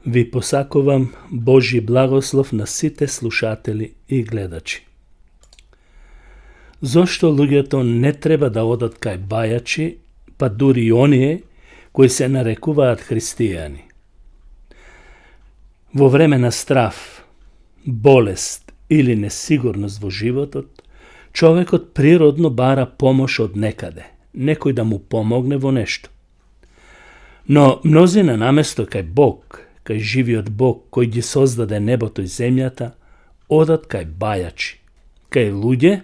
Ви посакувам Божи благослов на сите слушатели и гледачи. Зошто луѓето не треба да одат кај бајачи, па дури и оние кои се нарекуваат христијани? Во време на страв, болест или несигурност во животот, човекот природно бара помош од некаде, некој да му помогне во нешто. Но мнозина наместо кај Бог, кај живиот Бог кој ги создаде небото и земјата, одат кај бајачи, кај луѓе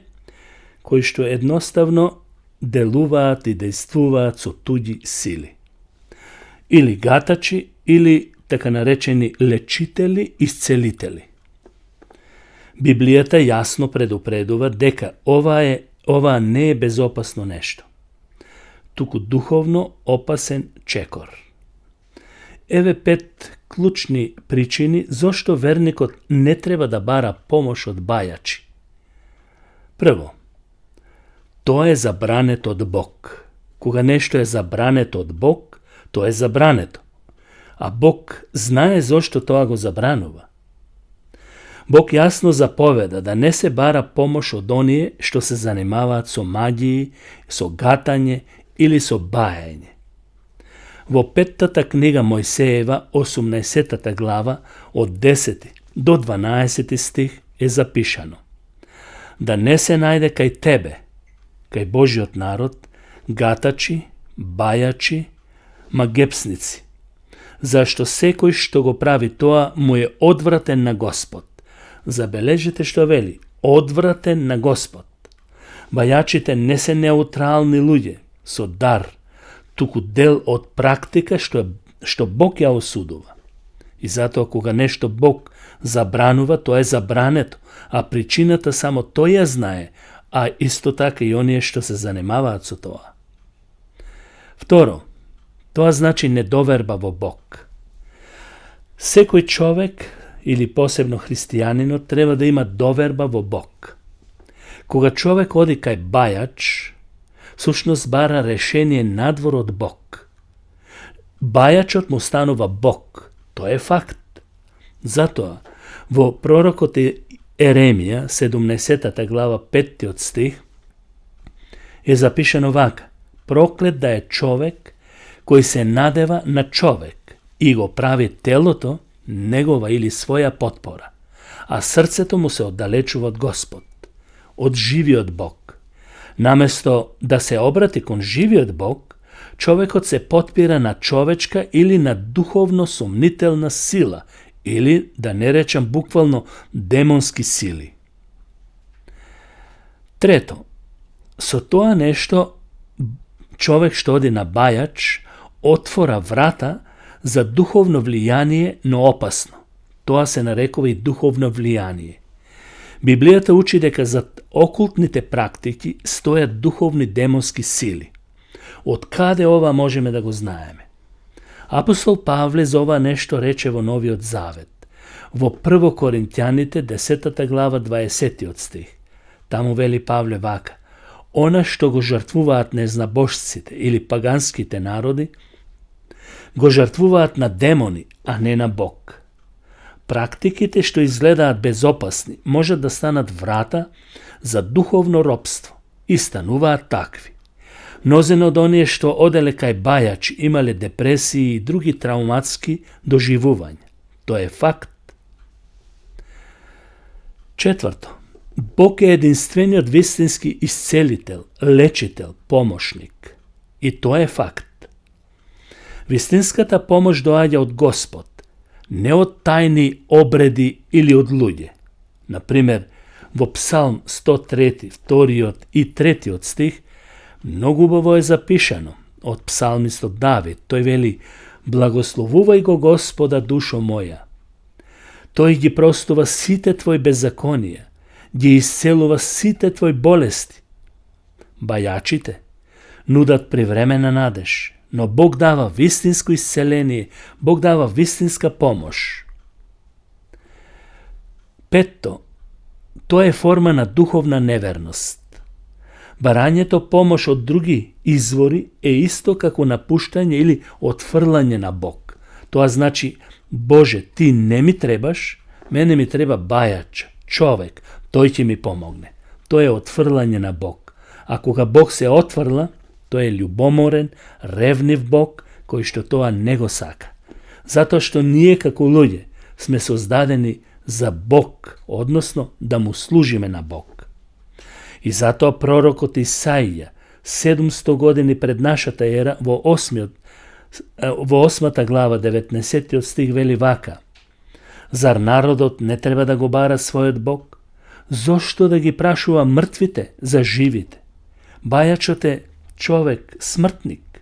кои што едноставно делуваат и дејствуваат со туѓи сили. Или гатачи, или така наречени лечители, исцелители. Библијата јасно предупредува дека ова не е безопасно нешто, туку духовно опасен чекор. Еве 5 клучни причини зошто верникот не треба да бара помош од бајачи. Прво, тоа е забрането од Бог. Кога нешто е забрането од Бог, тоа е забрането. А Бог знае зошто тоа го забранува. Бог јасно заповеда да не се бара помош од оние што се занимаваат со магии, со гатање или со баење. Во 5-та книга Мојсеева, 18-та глава, од 10 до 12 стих е запишано: да не се најде кај тебе, кај Божиот народ, гатачи, бајачи, магепсници, зашто секој што го прави тоа му е одвратен на Господ. Забележите што вели: одвратен на Господ. Бајачите не се неутрални луѓе со дар, туку дел од практика што Бог ја осудува. И затоа кога нешто Бог забранува, тоа е забрането, а причината само тој ја знае, а исто така и оние што се занимаваат со тоа. Второ, тоа значи недоверба во Бог. Секој човек или посебно христијанинот треба да има доверба во Бог. Кога човек оди кај бајач, всушност бара решение надвор од Бог. Бајачот му станува Бог, тоа е факт. Затоа, во пророкот Еремија, 17 глава, 5 стих, е запишено вака: проклет да е човек кој се надева на човек и го прави телото негова или своја потпора, а срцето му се оддалечува од Господ, од живиот Бог. Наместо да се обрати кон живиот Бог, човекот се потпира на човечка или на духовно сомнителна сила, или, да не речам буквално, демонски сили. Трето, со тоа нешто човек што оди на бајач отвора врата за духовно влијание, но опасно. Тоа се нарекува и духовно влијание. Библијата учи дека зад окултните практики стојат духовни демонски сили. Од каде ова можеме да го знаеме? Апостол Павле за ова нешто рече во Новиот Завет, во 1 Коринтјаните, 10 глава, 20 стих. Таму вели Павле вака: она што го жртвуваат незнабожците или паганските народи, го жртвуваат на демони, а не на Бог. Практиките што изгледаат безопасни можат да станат врата за духовно робство и стануваат такви. Мнозен од оние што оделе кај бајачи имале депресии и други трауматски доживувања. Тоа е факт. Четврто, Бог е единствениот вистински исцелител, лечител, помошник. И тоа е факт. Вистинската помош доаѓа од Господ, не од тајни обреди или од луѓе. Например, во Псалм 103, 2 и 3 стих, многу убаво е запишано од псалмистот Давид. Тој вели: благословувај го Господа, душо моја. Тој ги простува сите твои беззаконија, ги исцелува сите твои болести. Бајачите нудат привремена надеж, но Бог дава вистинско исцеление, Бог дава вистинска помош. Петто, тоа е форма на духовна неверност. Барањето помош од други извори е исто како напуштање или отфрлање на Бог. Тоа значи Боже, ти не ми требаш, мене ми треба бајач, човек, тој ќе ми помогне. Тоа е отфрлање на Бог. А кога Бог се отфрла, тој е љубоморен, ревнив Бог, кој што тоа не го сака. Затоа што ние како луѓе сме создадени за Бог, односно да му служиме на Бог. И затоа пророкот Исаија, 700 години пред нашата ера, во 8 глава, 19 стих вели вака: Зар народот не треба да го бара својот Бог? Зошто да ги прашува мртвите за живите? Бајачот е човек, смртник.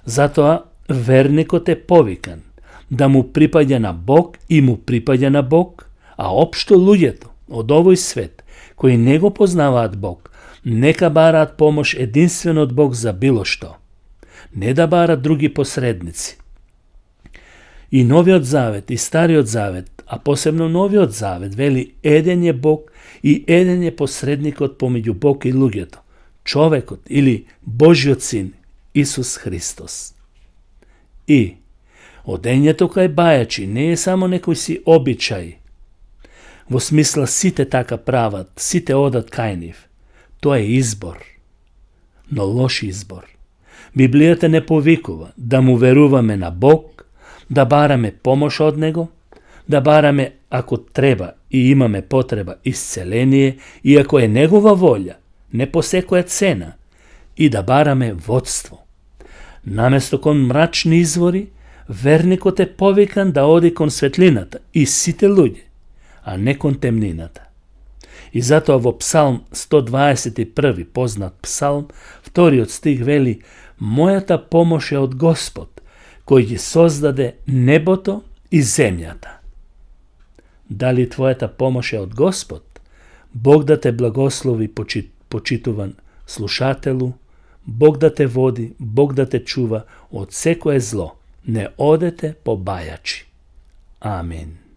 Затоа верникот е повикан да му припаѓа на Бог и му припаѓа на Бог, а општо луѓето од овој свет кои не го познаваат Бог, нека бараат помош единствено од Бог за било што. Не да барат други посредници. И Новиот Завет, и Стариот Завет, а посебно Новиот Завет, вели еден е Бог и еден е посредникот помеѓу Бог и луѓето, човекот или Божиот син, Исус Христос. И одењето кај бајачи не е само некој си обичај, во смисла сите така прават, сите одат кај нив. Тоа е избор, но лош избор. Библијата не повикува да му веруваме на Бог, да бараме помош од Него, да бараме, ако треба и имаме потреба, исцеление, и ако е Негова волја, не по секоја цена, и да бараме водство. Наместо кон мрачни извори, верникот е повикан да оди кон светлината и сите луѓе, а не кон темнината. И затоа во Псалм 121, познат псалм, 2 стих вели: Мојата помош е од Господ, кој ги создаде небото и земјата. Дали твојата помош е од Господ? Бог да те благослови, почитуван слушателу, Бог да те води, Бог да те чува од секое зло. Не одете по бајачи. Амин.